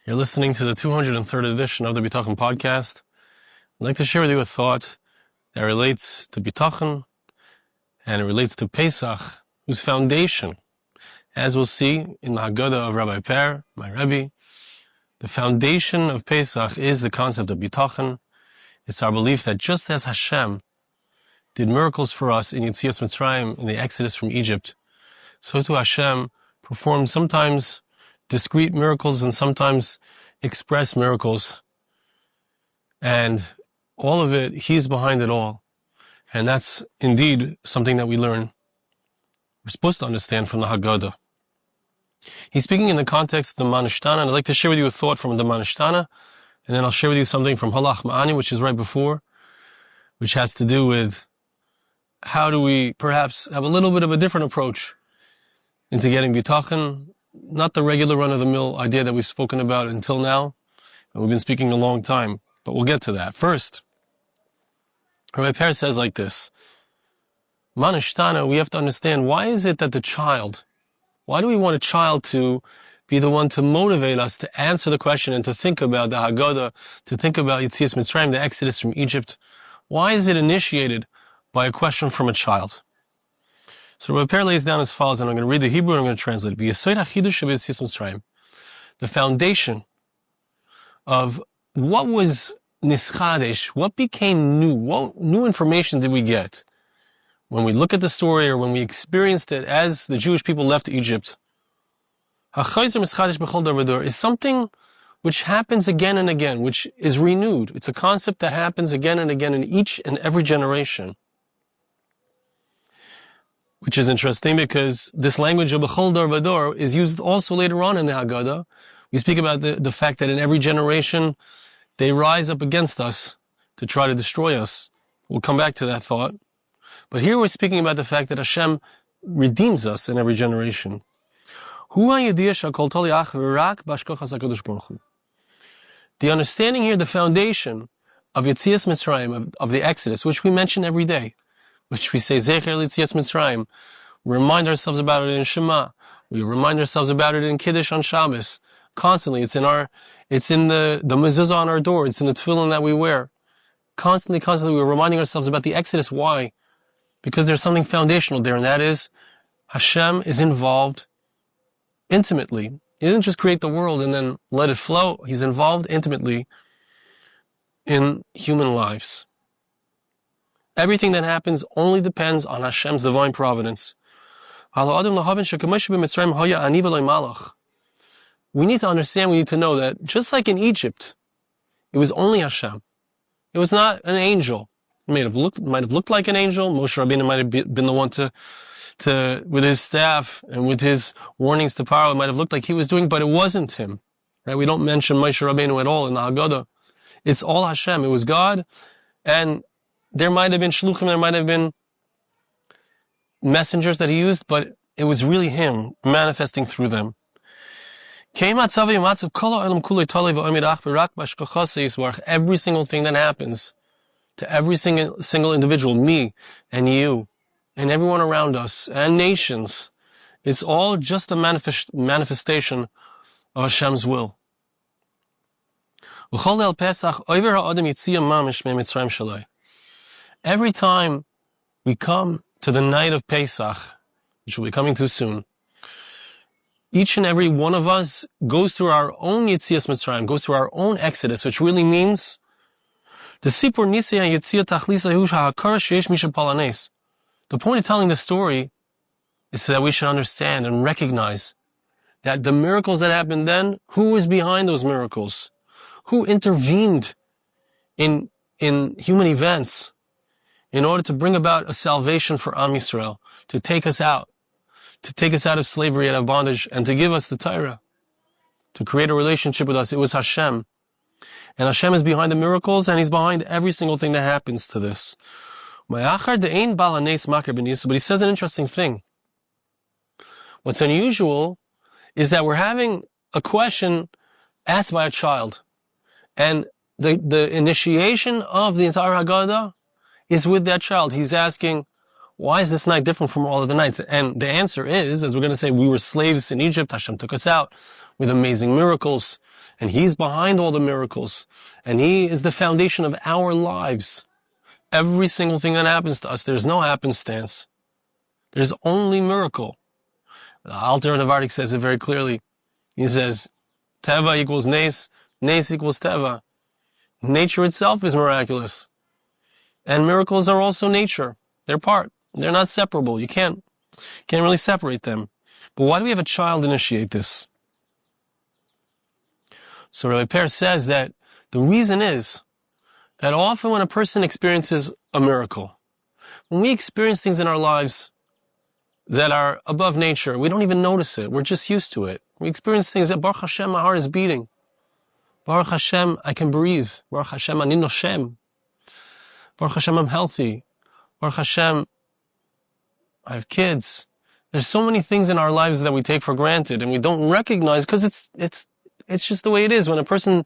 You're listening to the 203rd edition of the Bitachon podcast. I'd like to share with you a thought that relates to Bitachon and it relates to Pesach, whose foundation, as we'll see in the Haggadah of Rabbi Perr, my Rabbi, the foundation of Pesach is the concept of Bitachon. It's our belief that just as Hashem did miracles for us in Yetzias Mitzrayim, in the Exodus from Egypt, so too Hashem performed sometimes discrete miracles and sometimes express miracles. And all of it, He's behind it all. And that's indeed something that we learn. We're supposed to understand from the Haggadah. He's speaking in the context of the Manishtana, and I'd like to share with you a thought from the Manishtana, and then I'll share with you something from Halach Ma'ani, which is right before, which has to do with how do we perhaps have a little bit of a different approach into getting Bitachon, not the regular run-of-the-mill idea that we've spoken about until now, and we've been speaking a long time, but we'll get to that. First, Rabbi Perr says like this, Manishtana, we have to understand, why is it that the child, why do we want a child to be the one to motivate us to answer the question and to think about the Haggadah, to think about Yetzias Mitzrayim, the Exodus from Egypt? Why is it initiated by a question from a child? So Rabbi Perr lays down as follows, and I'm going to read the Hebrew and I'm going to translate. The foundation of what was nischadesh, what became new, what new information did we get when we look at the story or when we experienced it as the Jewish people left Egypt? Is something which happens again and again, which is renewed. It's a concept that happens again and again in each and every generation. Which is interesting because this language of B'chol Dor V'Dor is used also later on in the Haggadah. We speak about the fact that in every generation they rise up against us to try to destroy us. We'll come back to that thought. But here we're speaking about the fact that Hashem redeems us in every generation. The understanding here, the foundation of Yetzias Mitzrayim, of the Exodus, which we mention every day, which we say, Yechiel Yetzias Mitzrayim. We remind ourselves about it in Shema. We remind ourselves about it in Kiddush on Shabbos. Constantly, it's in the mezuzah on our door. It's in the tefillin that we wear. Constantly, we're reminding ourselves about the Exodus. Why? Because there's something foundational there, and that is, Hashem is involved intimately. He didn't just create the world and then let it flow. He's involved intimately in human lives. Everything that happens only depends on Hashem's divine providence. We need to understand, we need to know that just like in Egypt, it was only Hashem. It was not an angel. It might have looked like an angel. Moshe Rabbeinu might have been the one to with his staff and with his warnings to Perr, it might have looked like he was doing, but it wasn't him. Right? We don't mention Moshe Rabbeinu at all in the Haggadah. It's all Hashem. It was God, and there might have been shluchim, there might have been messengers that He used, but it was really Him manifesting through them. Every single thing that happens to every single individual, me and you, and everyone around us, and nations, it's all just a manifestation of Hashem's will. Every time we come to the night of Pesach, which will be coming too soon, each and every one of us goes through our own Yetzias Mitzrayim, goes through our own Exodus, which really means the point of telling the story is so that we should understand and recognize that the miracles that happened then, who was behind those miracles? Who intervened in human events in order to bring about a salvation for Am Yisrael, to take us out of slavery, out of bondage, and to give us the Torah, to create a relationship with us. It was Hashem. And Hashem is behind the miracles, and He's behind every single thing that happens to this. But He says an interesting thing. What's unusual is that we're having a question asked by a child, and the initiation of the entire Haggadah is with that child. He's asking, why is this night different from all of the nights? And the answer is, as we're going to say, we were slaves in Egypt. Hashem took us out with amazing miracles. And He's behind all the miracles. And He is the foundation of our lives. Every single thing that happens to us, there's no happenstance. There's only miracle. The Alter Navardik says it very clearly. He says, Teva equals Nes, Nes equals Teva. Nature itself is miraculous. And miracles are also nature. They're part. They're not separable. You can't really separate them. But why do we have a child initiate this? So Rabbi Perr says that the reason is that often when a person experiences a miracle, when we experience things in our lives that are above nature, we don't even notice it. We're just used to it. We experience things that, Baruch Hashem, my heart is beating. Baruch Hashem, I can breathe. Baruch Hashem, ani noshem. Baruch Hashem, I'm healthy. Baruch Hashem, I have kids. There's so many things in our lives that we take for granted and we don't recognize because it's just the way it is. When a person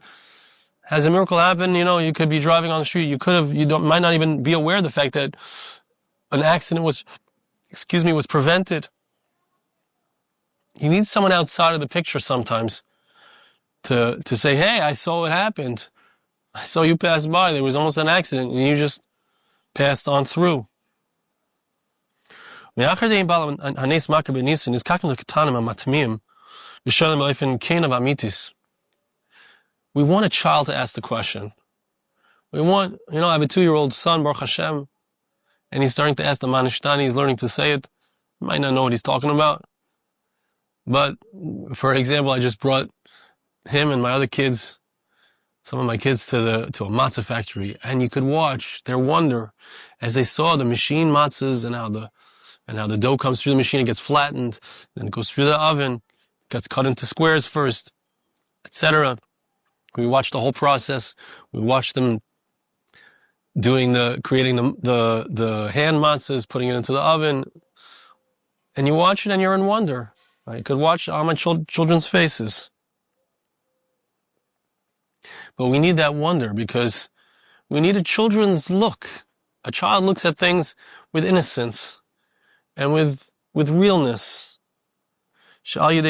has a miracle happen, you could be driving on the street. Might not even be aware of the fact that an accident was prevented. You need someone outside of the picture sometimes to say, hey, I saw what happened. I saw you pass by. There was almost an accident and you just passed on through. We want a child to ask the question. I have a 2-year-old son, Baruch Hashem, and he's starting to ask the Manishtani, he's learning to say it. He might not know what he's talking about. But, for example, I just brought him and my other kids, some of my kids, to a Matzah factory, and you could watch their wonder as they saw the machine matzahs and how the dough comes through the machine, it gets flattened, then it goes through the oven, gets cut into squares first, etc. We watched the whole process. We watched them creating the hand matzahs, putting it into the oven, and you watch it and you're in wonder. Right? You could watch on my children's faces. But we need that wonder because we need a children's look. A child looks at things with innocence and with realness. Sometimes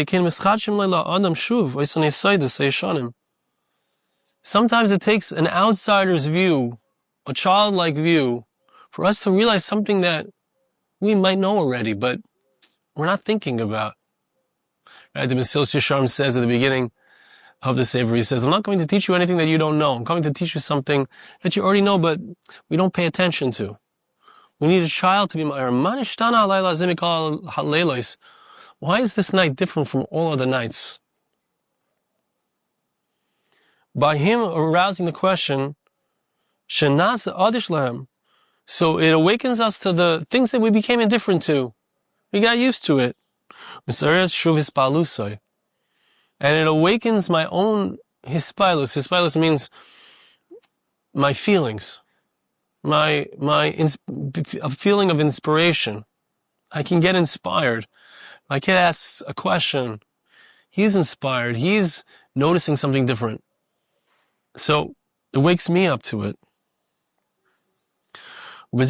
it takes an outsider's view, a childlike view, for us to realize something that we might know already, but we're not thinking about. Right? The Mesilas Yesharim says at the beginning of the Sefer, he says, I'm not going to teach you anything that you don't know. I'm coming to teach you something that you already know, but we don't pay attention to. We need a child to be Ma'ir. Why is this night different from all other nights? By him arousing the question, so it awakens us to the things that we became indifferent to. We got used to it. And it awakens my own hispilus. Hispilus means my feelings, a feeling of inspiration. I can get inspired. My kid asks a question. He's inspired. He's noticing something different. So it wakes me up to it. And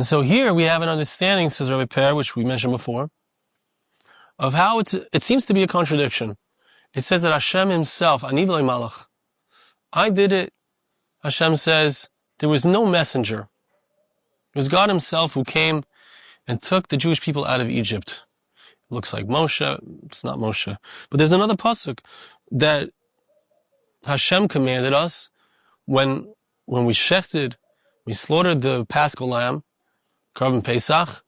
so here we have an understanding, says Rabbi Perr, which we mentioned before, of how it seems to be a contradiction. It says that Hashem himself, Ani v'lo malach, I did it. Hashem says there was no messenger. It was God himself who came and took the Jewish people out of Egypt. It looks like Moshe. It's not Moshe. But there's another pasuk that Hashem commanded us when we shechted, we slaughtered the Paschal lamb, Korban Pesach.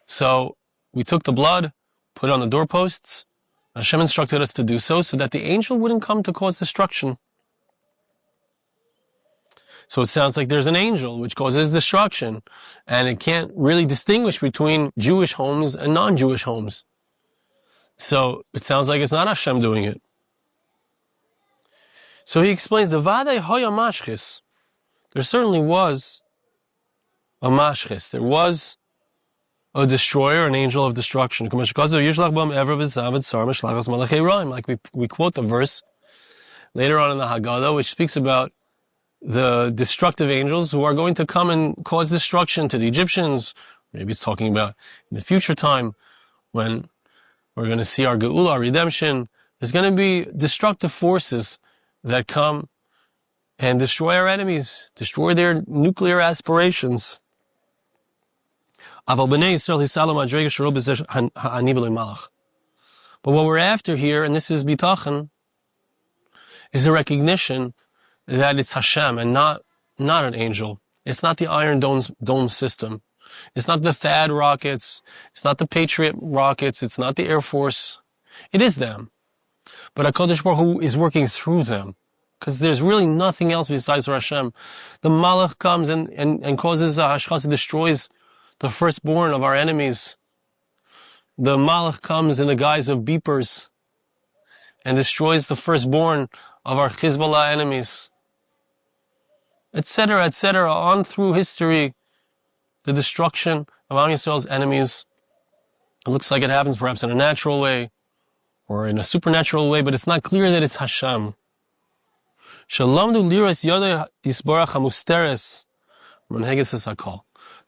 So we took the blood, put it on the doorposts. Hashem instructed us to do so that the angel wouldn't come to cause destruction. So it sounds like there's an angel which causes destruction, and it can't really distinguish between Jewish homes and non-Jewish homes. So it sounds like it's not Hashem doing it. So he explains, the Vadei Hoya Mashchis. There certainly was a Mashchis. There was a destroyer, an angel of destruction. Like we quote the verse later on in the Haggadah, which speaks about the destructive angels who are going to come and cause destruction to the Egyptians, Maybe it's talking about in the future time when we're going to see our geula, our redemption. There's going to be destructive forces that come and destroy our enemies, destroy their nuclear aspirations. But what we're after here, and this is Bitachon, is the recognition that it's Hashem and not an angel. It's not the Iron Dome system. It's not the THAAD rockets. It's not the Patriot rockets. It's not the Air Force. It is them. But HaKadosh Baruch Hu is working through them. Because there's really nothing else besides Hashem. The Malach comes and causes Hashchas, destroys the firstborn of our enemies. The Malach comes in the guise of beepers and destroys the firstborn of our Hezbollah enemies. Etc., etc., on through history, the destruction of Am Yisrael's enemies. It looks like it happens perhaps in a natural way or in a supernatural way, but it's not clear that it's Hashem.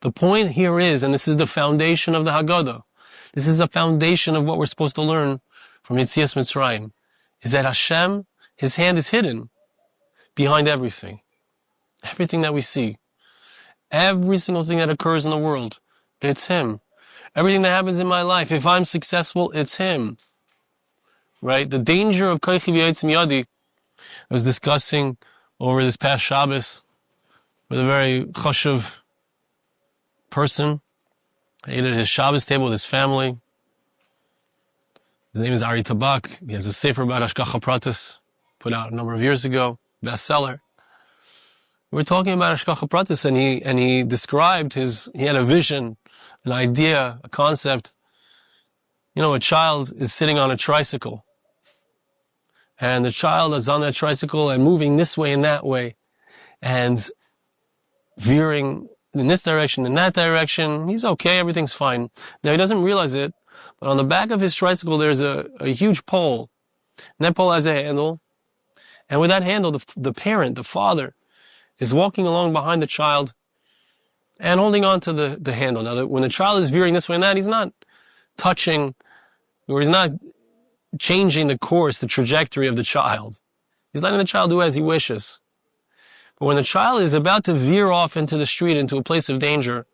The point here is, and this is the foundation of the Haggadah, this is the foundation of what we're supposed to learn from Yetzias Mitzrayim, is that Hashem, His hand is hidden behind everything. Everything that we see. Every single thing that occurs in the world, it's Him. Everything that happens in my life, if I'm successful, it's Him. Right? The danger of Koichi v'yotzim yadi, I was discussing over this past Shabbos with a very chashuv person. I ate at his Shabbos table with his family. His name is Ari Tabak. He has a sefer about Hashgacha Pratis, put out a number of years ago, bestseller. We were talking about Hashgacha Pratis, and he described he had a vision, an idea, a concept. You know, a child is sitting on a tricycle. And the child is on that tricycle and moving this way and that way, and veering in this direction, in that direction. He's okay, everything's fine. Now he doesn't realize it, but on the back of his tricycle there's a huge pole. And that pole has a handle. And with that handle, the parent, the father, is walking along behind the child and holding on to the handle. Now, when the child is veering this way and that, he's not touching, or he's not changing the course, the trajectory of the child. He's letting the child do as he wishes. But when the child is about to veer off into the street, into a place of danger,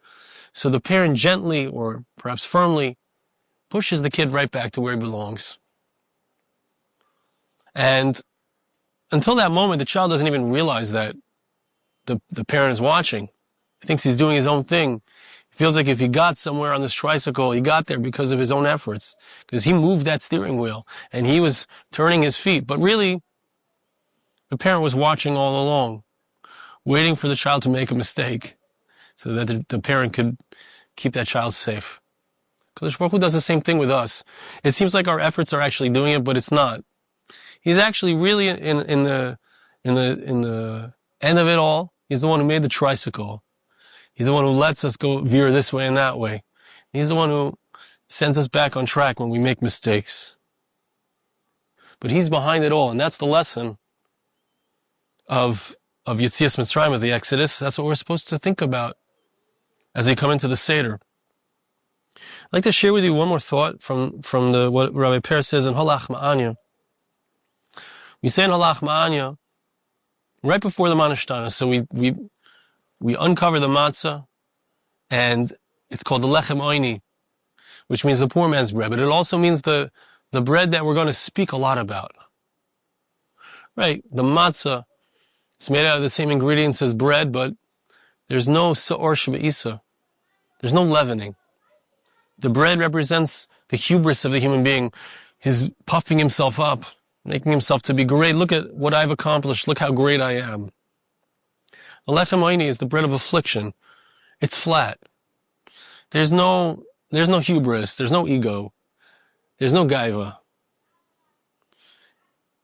so the parent gently, or perhaps firmly, pushes the kid right back to where he belongs. And until that moment, the child doesn't even realize that the parent is watching. He thinks he's doing his own thing. He feels like if he got somewhere on this tricycle, he got there because of his own efforts, because he moved that steering wheel and he was turning his feet. But really, the parent was watching all along, waiting for the child to make a mistake so that the parent could keep that child safe. Kadosh Baruch Hu does the same thing with us. It seems like our efforts are actually doing it, but it's not. He's actually really in the end of it all. He's the one who made the tricycle. He's the one who lets us go veer this way and that way. He's the one who sends us back on track when we make mistakes. But He's behind it all, and that's the lesson of Yetzias Mitzrayim, of the Exodus. That's what we're supposed to think about as we come into the Seder. I'd like to share with you one more thought from what Rabbi Perr says in Holach Ma'anya. We say in Holach Ma'anya, right before the Manashtana, so we uncover the Matzah, and it's called the Lechem Oini, which means the poor man's bread, but it also means the bread that we're going to speak a lot about. Right, the Matzah, it's made out of the same ingredients as bread, but there's no Sa'or Sheba'isa. There's no leavening. The bread represents the hubris of the human being, his puffing himself up, making himself to be great. Look at what I've accomplished. Look how great I am. The Lechem Oini is the bread of affliction. It's flat. There's no hubris. There's no ego. There's no gaiva.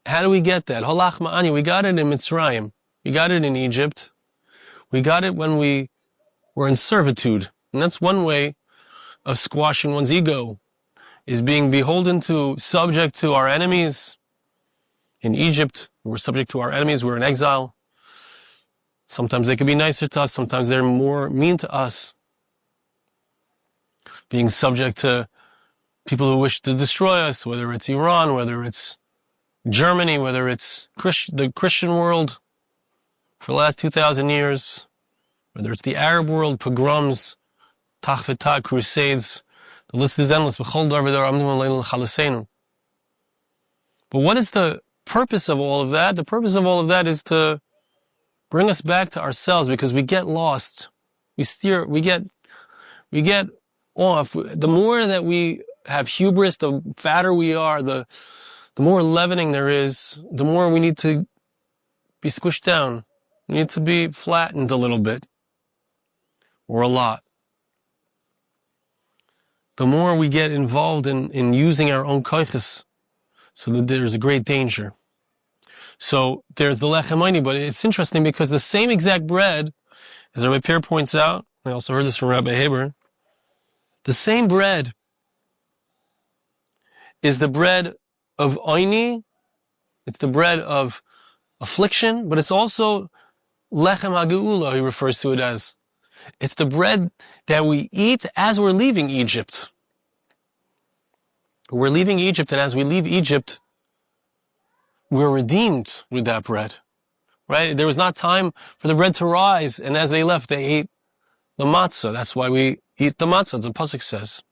How do we get that? Holach Ma'ani, we got it in Mitzrayim. We got it in Egypt. We got it when we were in servitude. And that's one way of squashing one's ego, is being beholden to, subject to our enemies. In Egypt, we were subject to our enemies. We were in exile. Sometimes they could be nicer to us. Sometimes they're more mean to us. being subject to people who wish to destroy us, whether it's Iran, whether it's Germany, whether it's the Christian world for the last 2,000 years, whether it's the Arab world, pogroms, tach v'tag, crusades. The list is endless. But what is the purpose of all of that? The purpose of all of that is to bring us back to ourselves, because we get lost. We get off. The more that we have hubris, the fatter we are, the more leavening there is, the more we need to be squished down. We need to be flattened a little bit, or a lot. The more we get involved in using our own koiches, so that there's a great danger. So there's the lechem oini, but it's interesting because the same exact bread, as Rabbi Perr points out, I also heard this from Rabbi Haber, the same bread is the bread of oini, it's the bread of affliction, but it's also lechem ha'geula, he refers to it as. It's the bread that we eat as we're leaving Egypt. We're leaving Egypt, and as we leave Egypt, we're redeemed with that bread. Right? There was not time for the bread to rise, and as they left, they ate the matzah. That's why we eat the matzah, as the Passover says.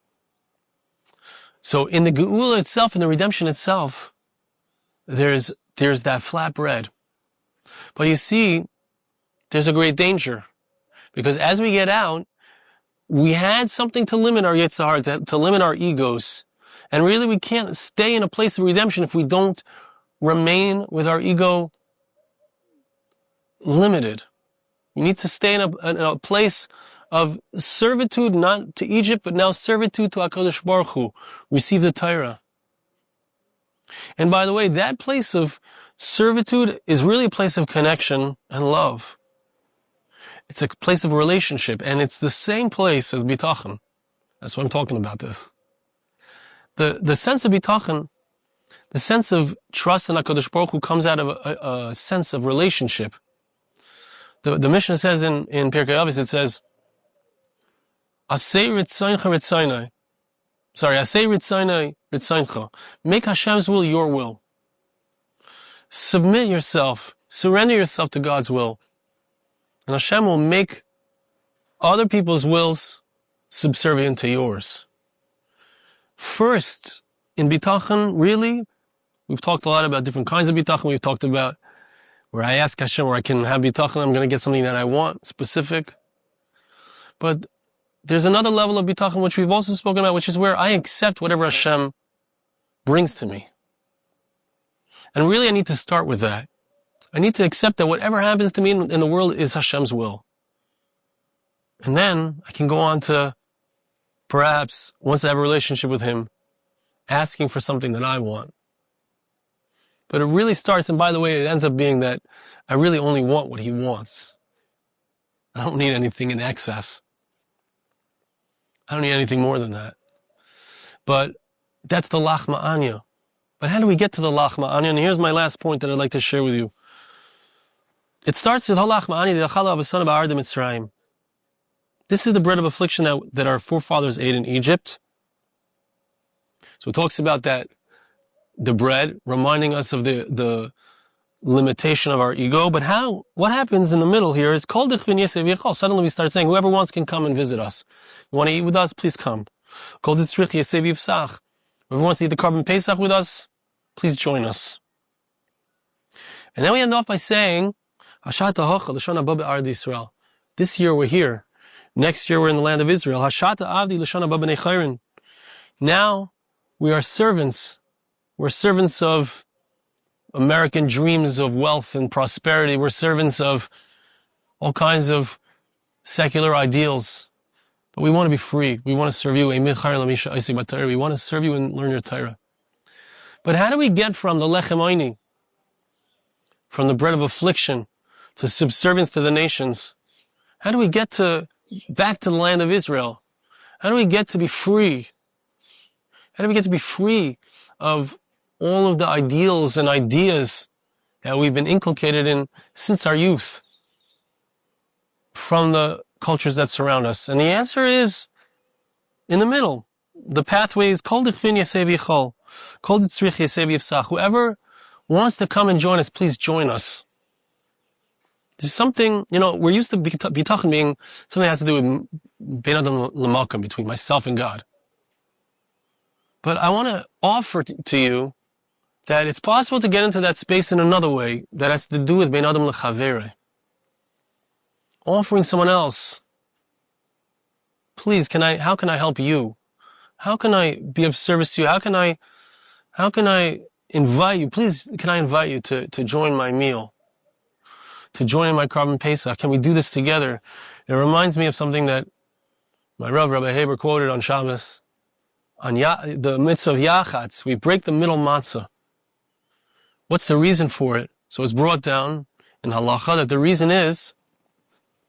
So in the geula itself, in the redemption itself, there's that flat bread. But you see, there's a great danger. Because as we get out, we had something to limit our yitzhar, to limit our egos. And really we can't stay in a place of redemption if we don't remain with our ego limited. We need to stay in a place of servitude, not to Egypt, but now servitude to HaKadosh Baruch Hu. Receive the Torah. And by the way, that place of servitude is really a place of connection and love. It's a place of relationship, and it's the same place as Bitachon. That's why I'm talking about this. The sense of Bitachon, the sense of trust in HaKadosh Baruch Hu comes out of a sense of relationship. The Mishnah says in Pirkei Avos, it says, Asei ritzayncha ritzaynai. Sorry, Asei ritzaynai ritzayncha. Make Hashem's will your will. Submit yourself, surrender yourself to God's will. And Hashem will make other people's wills subservient to yours. First, in Bitachon, really, we've talked a lot about different kinds of Bitachon. We've talked about where I ask Hashem, where I can have Bitachon, I'm going to get something that I want, specific. But there's another level of Bitachon which we've also spoken about, which is where I accept whatever Hashem brings to me. And really I need to start with that. I need to accept that whatever happens to me in the world is Hashem's will. And then I can go on to, perhaps, once I have a relationship with Him, asking for something that I want. But it really starts, and by the way, it ends up being that I really only want what He wants. I don't need anything in excess. I don't need anything more than that. But that's the lachma anya. But how do we get to the lachma anya? And here's my last point that I'd like to share with you. It starts with halachma anya, the achala of a son of Ardim Mitzrayim. This is the bread of affliction that our forefathers ate in Egypt. So it talks about that, the bread, reminding us of the limitation of our ego. But what happens in the middle here is, Kol dichvin Yesev Yechiel. Suddenly we start saying, whoever wants can come and visit us. You want to eat with us? Please come. Kol ditzrich Yesev Yivsach. Whoever wants to eat the carbon Pesach with us, please join us. And then we end off by saying, this year we're here. Next year we're in the land of Israel. Now we are servants. We're servants of American dreams of wealth and prosperity. We're servants of all kinds of secular ideals. But we want to be free. We want to serve you. We want to serve you and learn your Torah. But how do we get from the lechem oini, from the bread of affliction, to subservience to the nations? How do we get back to the land of Israel? How do we get to be free? How do we get to be free of all of the ideals and ideas that we've been inculcated in since our youth from the cultures that surround us? And the answer is in the middle. The pathway is kol dichvin yaseh v'yichol, kol ditzrich yaseh v'yifsach. Whoever wants to come and join us, please join us. There's something, we're used to bitachon being something that has to do with bein adam l'malkam, between myself and God. But I want to offer to you that it's possible to get into that space in another way that has to do with bein adam l'chavere. Offering someone else, please, how can I help you? How can I be of service to you? How can I invite you? Please, can I invite you to join my meal? To join in my carbon Pesach? Can we do this together? It reminds me of something that my Rabbi quoted on Shabbos. On the mitzvah of Yachatz, we break the middle matzah. What's the reason for it? So it's brought down in halacha that the reason is,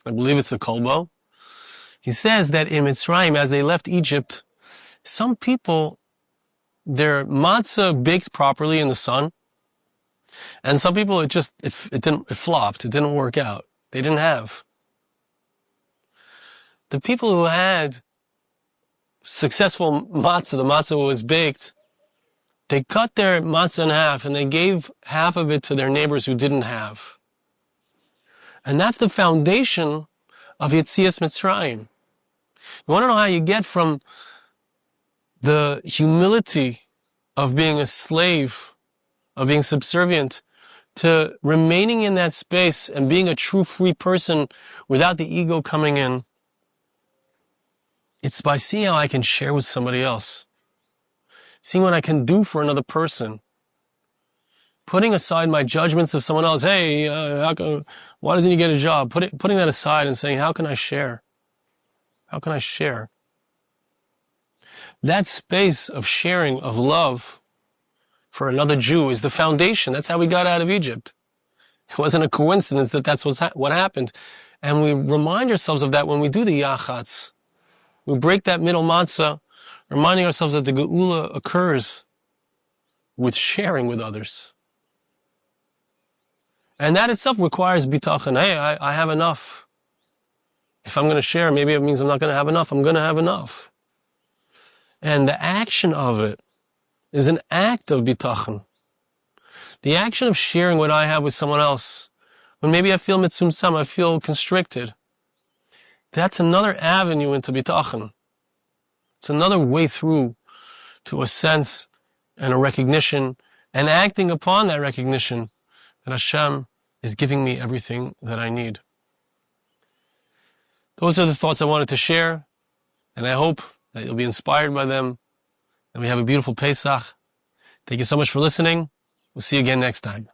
I believe it's the kolbo. He says that in Mitzrayim, as they left Egypt, some people, their matzah baked properly in the sun, and some people it flopped. It didn't work out. They didn't have. The people who had successful matzah, the matzah was baked, they cut their matzah in half and they gave half of it to their neighbors who didn't have. And that's the foundation of Yetzias Mitzrayim. You want to know how you get from the humility of being a slave, of being subservient, to remaining in that space and being a true free person without the ego coming in? It's by seeing how I can share with somebody else. Seeing what I can do for another person. Putting aside my judgments of someone else. Hey, why doesn't he get a job? Putting that aside and saying, how can I share? How can I share? That space of sharing, of love for another Jew is the foundation. That's how we got out of Egypt. It wasn't a coincidence that that's what happened. And we remind ourselves of that when we do the Yachatz. We break that middle matzah, reminding ourselves that the Geula occurs with sharing with others. And that itself requires bitachon. Hey, I have enough. If I'm going to share, maybe it means I'm not going to have enough. I'm going to have enough. And the action of it is an act of bitachon. The action of sharing what I have with someone else, when maybe I feel mitzumtzam, I feel constricted, that's another avenue into bitachon. It's another way through to a sense and a recognition, and acting upon that recognition that Hashem is giving me everything that I need. Those are the thoughts I wanted to share, and I hope that you'll be inspired by them, and we have a beautiful Pesach. Thank you so much for listening. We'll see you again next time.